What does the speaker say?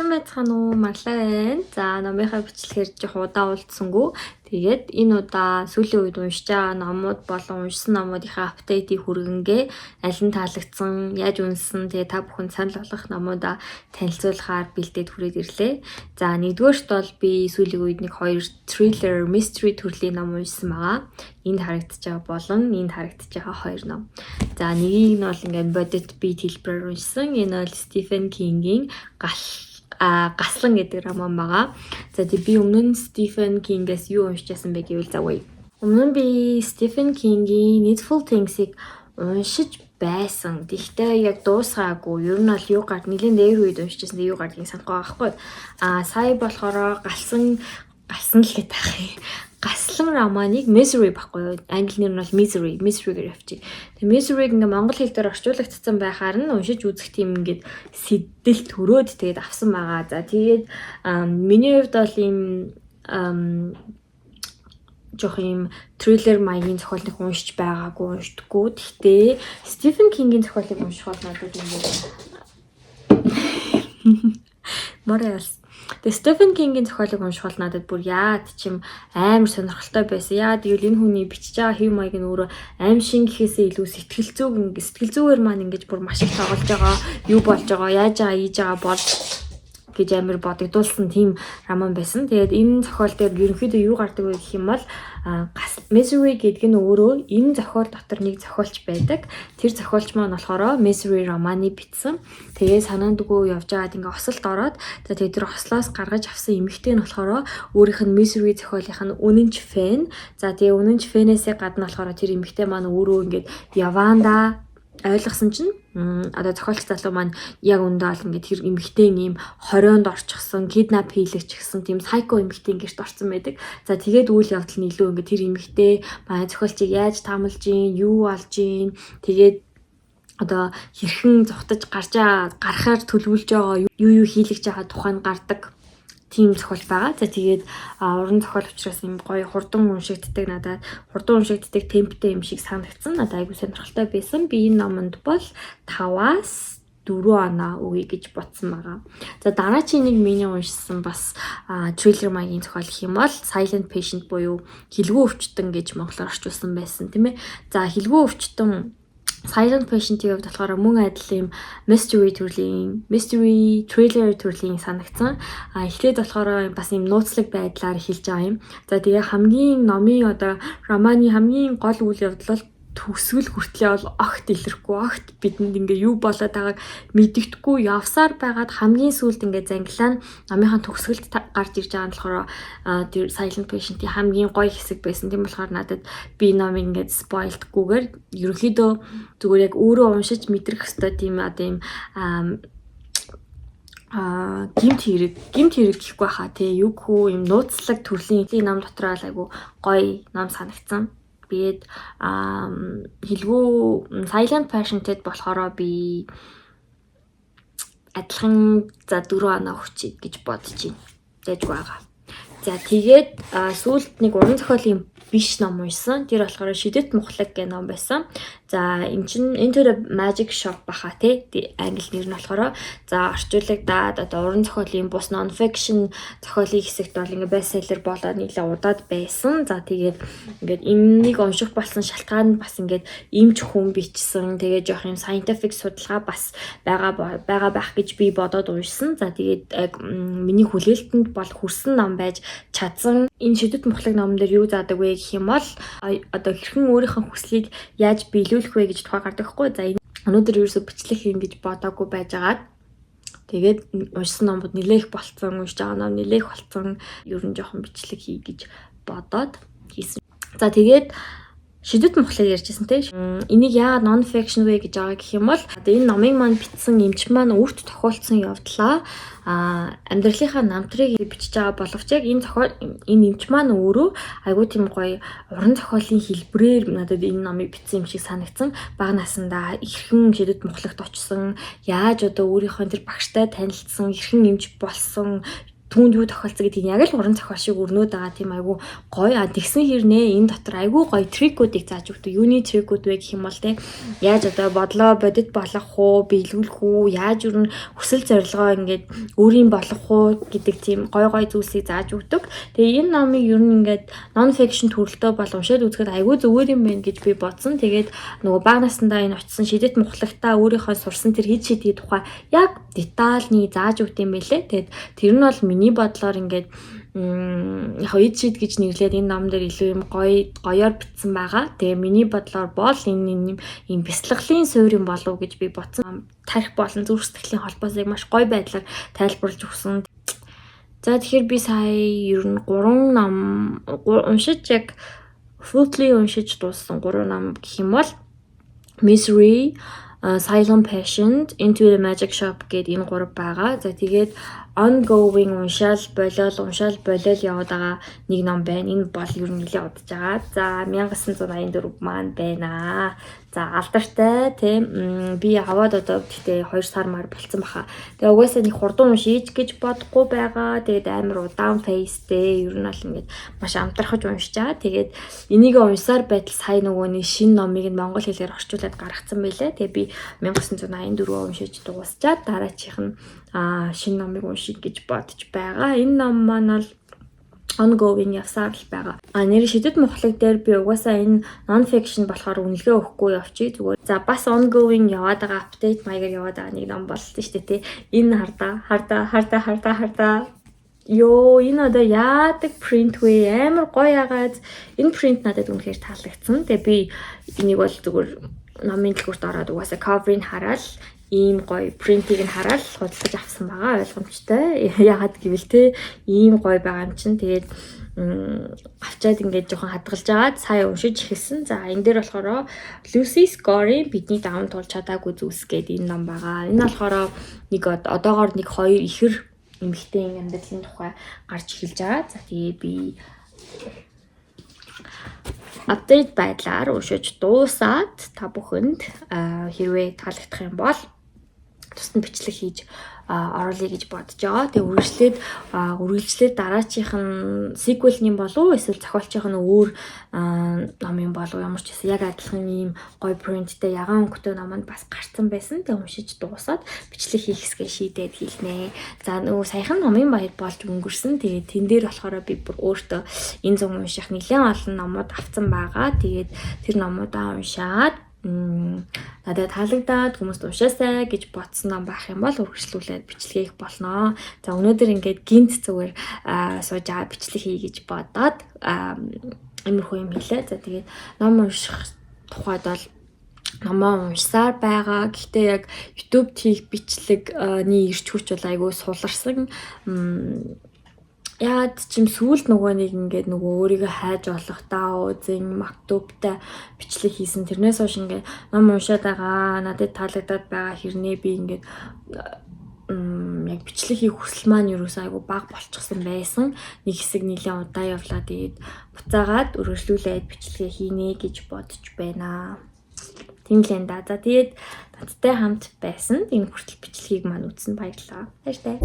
Сайн уу Марлаа байна. За номынхаа бичлэгээр жоох удаа уулзсангүй. Тэгээд энэ удаа сүүлийн үед уншиж байгаа номууд болон уншсан номуудынхаа апдейтийг хүргэнгээ аль нь таалагдсан, яаж унссан, тэгээд та бүхэнд санал болгох номуудаа танилцуулахаар бэлдээд хүрээд ирлээ. За нэгдүгээрт бол би сүүлийн үед нэг хоёр thriller, mystery төрлийн ном уншсан байгаа. Энд харагдаж байгаа болон энд харагдаж байгаа хоёр ном. За нэгийг нь бол ингээд бодит бит хэлбэрээр уншсан. Энэ бол Стивен Кингийн Гаслан гэдэг роман байгаа. За тий би өмнө нь Стивен Кингээс юу уншижсэн бэ гэвэл завгүй. Өмнө нь би Стивен Кингийн Needful Things-ыг уншиж байсан. Тэгтээ яг дуусгаагүй. Ер нь бол юу гард нэлийн дээр үед уншижсэн юу гардгийг санахгүй байхгүй. Сая болохоор галсан л гэдэг таах. Гаслан романыг Misery баггүй. Англи нэр нь бол Misery гэж авчиг. Тэгээ Misery-г ингээ монгол хэл дээр орчуулагдсан байхаар нь уншиж үзэх тийм ингээд сэтэл төрөөд тэгээд авсан байгаа. За тэгээд миний хувьд бол ийм жоох ийм thriller маягийн зохиолыг уншиж байгаагүй, уншдаггүй. Гэхдээ Стивен Кингийн зохиолыг унших бол надад ингээд моралс. Тэгээ Стивен Кингийн зохиолыг унших бол надад бүр яад чим амар сонирхолтой байсан. Яад гэвэл энэ хүний бичиж байгаа хэв маяг нь өөрөө аим шин гэхээсээ илүү сэтгэл зүйгээр маань ингэж бүр маш их тоглож байгаа, юу болж байгаа, яаж байгаа, ийж байгаа бол гэж амар бодогдуулсан тийм роман байсан. Тэгээд энэ зохиол дээр ерөнхийдөө юу гардаг вэ гэх юм бол Misery гэдэг нь өөрөө энэ зохиол дотор нэг зохиолч байдаг. Тэр зохиолч маань болохоор Misery романыг бичсэн. Тэгээд санаандгүй явж байгаад ингээ осолд ороод тэгээд тэр ослоос гаргаж авсан эмэгтэй нь болохоор өөрийнх нь Misery зохиолынх нь үнэнч фэн. За тэгээд үнэнч фэнээсээ гадна болохоор тэр эмэгтэй маань өөрөө ингээд яваанда ойлгосон чинь одоо зохиолч залуу маань яг өндөө бол ингээд тэр эмэгтэй ийм 20-онд орчихсон, киднап хийлэгч гэсэн тийм сайко эмэгтэй гэрт орсон байдаг. За тэгээд үйл явдал нь илүү ингээд тэр эмэгтэй маань зохиолчийг яаж таамалж гин, юу алж гин, тэгээд одоо хэрхэн зугтаж гарахаар төлөвлөж байгаа юу хийлгэж байгаа тухайн гардаг тийм зохиол байгаа. За тэгээд уран зохиол учраас юм гоё хурдан уншигддаг темптэй юм шиг санагдсан. Надад айгүй сонирхолтой байсан. Би энэ номонд бол 5-аас 4 оноо өгье гэж бодсон байгаа. За дараагийн нэг миний уншсан бас thriller маягийн зохиол гэх юм бол Silent Patient буюу хэлгүй өвчтөн гэж монголоор орчуулсан байсан тийм ээ. За хэлгүй өвчтөн Silent Patient-ийн хувьд болохоор мөн адил юм mystery thriller төрлийн санагдсан. Эхлээд болохоор бас юм нууцлаг байдлаар хэлж байгаа юм. За тэгээ хамгийн номын одоо романы хамгийн гол үйл явдал бол төсвөл хүртлээ бол огт бидэнд ингээ юу болоод байгааг мэддэхгүй явсаар байгаад хамгийн сүүлд ингээ зангилаа номынхаа төгсгөлд гарч ирж байгаа нь болохоор тэр Silent Patient-ийн хамгийн гоё хэсэг байсан. Тийм болохоор надад би номыг ингээ спойлдгүйгээр ерөнхийдөө зүгээр яг өөрөө уншиж мэдрэх хэвээр тийм одоо юм гимт хэрэг гэхгүй хаа тий юу хөө юм нууцлаг төрлийн ном дотроо айгу гоё ном санагдсан. Тэгээд хэлгүй Silent Patient-д болохоор би адилхан за 4 оноо өгчий гэж бодож байна. Зайжгүй байгаа. За тэгээд сүүлд нэг уран зохиолын биш ном уншсан. Тэр болохоор Шидэт мухлаг гэх ном байсан. За энэ чинь Enter the Magic Shop баха тий англи нэр нь болохоор за орчуулагдаад одоо уран зохиолын бус non fiction зохиолын хэсэгт бол ингээ bestseller болоод нийлээ удаад байсан. За тэгээд ингээд энэнийг унших болсон шалтгаан нь бас ингээд эмч хүн бичсэн. Тэгээд жоох юм scientific судалгаа бас байгаа байх гэж би бодоод уншсан. За тэгээд миний хүлээлтэнд бол хүрсэн ном байж чадсан. Энэ Шидэт мухлаг номон дээр юу заадаг вэ гэх юм бол одоо хэрхэн өөрийнхөө хүслийг яаж биелүүлэх вэ гэж тухай гардаг хгүй. За өнөөдөр ерөөсө бичлэг хийн гэж бодоогүй байжгаад тэгээд уншсан номууд нэлээх болцсон, уншиж байгаа ном нэлээх болцсон. Ер нь жоохон бичлэг хий гэж бодоод хийсэн. За тэгээд Шидэт мухлаг ярьжсэн те. Энийг яагаад non fiction вэ гэж байгаа гэх юм бол одоо энэ номыг маань бичсэн эмч маань өөрт тохиолдсон явдлаа амьдралынхаа намтрыг бичиж байгаа боловч яг энэ эмч маань өөрөө айгүй тийм гоё уран зохиолын хэлбэрээр надад энэ номыг бичсэн юм шиг санагдсан. Бага насандаа эрхэн Шидэт мухлагт очсон, яаж одоо өөрийнхөө тэр багштай танилцсан, эрхэн эмч болсон, түүнд юу тохиолцсон гэдгийг яг л уран зохиол шиг өрнөд байгаа тийм айгүй гоё. Тэгсэн хэрнээ энэ дотор айгүй гоё трикүүдийг зааж өгдөг. Юуны трикүүд вэ гэх юм бол те яаж одоо бодлоо бодит болох уу, биелүүлэх үү, яаж өрн хүсэл зорилгоо ингээд өөрийн болох уу гэдэг тийм гоё зүйлсийг зааж өгдөг. Тэгээ энэ номыг ер нь ингээд non fiction төрөлтөө бол уншаад үзэхэд айгүй зүгээр юм байна гэж би бодсон. Тэгээд нөгөө бага наснда энэ очсон шидэт мухлагтаа өөрийнхөө сурсан тэр хэд шидийн тухай яг детальны зааж өгд юм байлээ. Тэгээд тэр нь бол миний бодлоор ингээд яг хэд шид гэж нэрлээд энэ ном дээр илүү юм гоёор бичсэн байгаа. Тэгээ миний бодлоор бол энэ юм бяцлаглалын суурь юм болов гэж би бодсон. Тарих болон зүрх сэтгэлийн холбоосыг маш гоё байдлаар тайлбарлаж өгсөн. За тэгэхээр би сая ер нь 3 ном уншиж яг fully уншиж дууссан 3 ном гэх юм бол Misery, Silent Patient, Into the Magic Shop гэдэг энэ 3 байгаа. За тэгээд ongoing уншаал болол яваад байгаа нэг ном байна. Энэ бол ер нь нэлээд удаж байгаа. За 1984 маань байна. За алдартай тийм би аваад одоо гэхдээ 2 сар маар болцсон баха. Тэгээ угаасаа нэг хурдан уншиж гэж бодохгүй байгаа. Тэгээд амар удаан фейстэй ер нь бол ингээд маш амтрахж уншиж байгаа. Тэгээд энийг уншсаар байтал сая нөгөө нэг шинэ номыг нь монгол хэлээр орчуулад гаргацсан байлаа. Тэгээ би 1984 уншиж дуусчаад дараачих нь шинэ номыг уншиж гэж бодож байгаа. Энэ ном маань бол ongoing явсаар л байгаа. Нэр шидэт мухлаг дээр би угаасаа энэ non fiction болохоор үнэлгээ өгөхгүй явчих зүгээр. За бас ongoing яваад байгаа update маягаар яваад байгаа нэг ном болсон шүү дээ тий. Энэ хардаа. Йоо энэ одоо яадаг print вэ? Амар гоё агаад энэ print надад үнэхээр таалагдсан. Тэгээ би энийг бол зүгээр номын дэлгүүрт ороод угаасаа cover-ыг хараад ийм гоё принтийг нь хараад худалдаж авсан байгаа ойлгомжтой. Ягаад гэвэл те ийм гоё байгаа юм чинь тэгээд авчаад ингээд жоохон хадгалж агаад сая уншиж эхэлсэн. За энэ дээр болохоор Lucy Score-ийн бидний даван тулж чадаагүй зүйлс гэдэг энэ ном байгаа. Энэ болохоор нэг одоогоор нэг 2 ихэр эмэгтэй амьдралын тухай гарч эхэлж байгаа. За тэгээ би апдейт байдлаар уншиж дуусаад та бүхэнд хэрвээ таалагдах юм бол тусад бичлэг хийж оруулъя гэж бодож байгаа. Тэгээ үргэлжлээд дараачих нь sequel-ийн болов эсвэл зохиолчийн нь өөр ном юм болов ямар ч гэсэн яг адилхан ийм гоё print-тэй ягаан өнгөтэй номонд бас гарцсан байсан. Тэгээ уншиж дуусаад бичлэг хийх хэсгээ шийдээд хэлнэ. За нөгөө саяхан номын баяр болж өнгөрсөн. Тэгээ тэн дээр болохоор би бүр өөртөө энэ зам унших нэлээд олон номууд авсан байгаа. Тэгээд тэр номуудаа уншаад надад таалагдаад хүмүүст уншаасай гэж бодсон ном байх юм бол үргэлжлүүлээд бичлэг хийх болно. За өнөөдөр ингээд гинт зүгээр сууж байгаа бичлэг хий гэж бодоод иймэрхүү юм хэлээ. За тэгээд ном унших тухайд бол номоо уншсаар байгаа. Гэхдээ яг YouTube хийх бичлэгний ирч хүч бол айгүй суларсан. Яад чим сүүлд нөгөө нэг ингээд нөгөө өөрийгөө хайж олох даа зэн мактубтай бичлэг хийсэн. Тэрнээс хойш ингээд ном уншаад байгаа. Надад таалагдаад байгаа хэрнээ би ингээд яг бичлэг хийх хүсэл маань юусэн айгу баг болчихсон байсан. Нэг хэсэг нэлээд удаа явлаа. Тэгээд буцаагаад өргөжлүүлээд бичлэгээ хийнэ гэж бодож байна. Тийм л энэ да. За тэгээд надтай хамт байсан. Энэ хүртэл бичлэгийг маань үзсэн баярлалаа. Баяртай.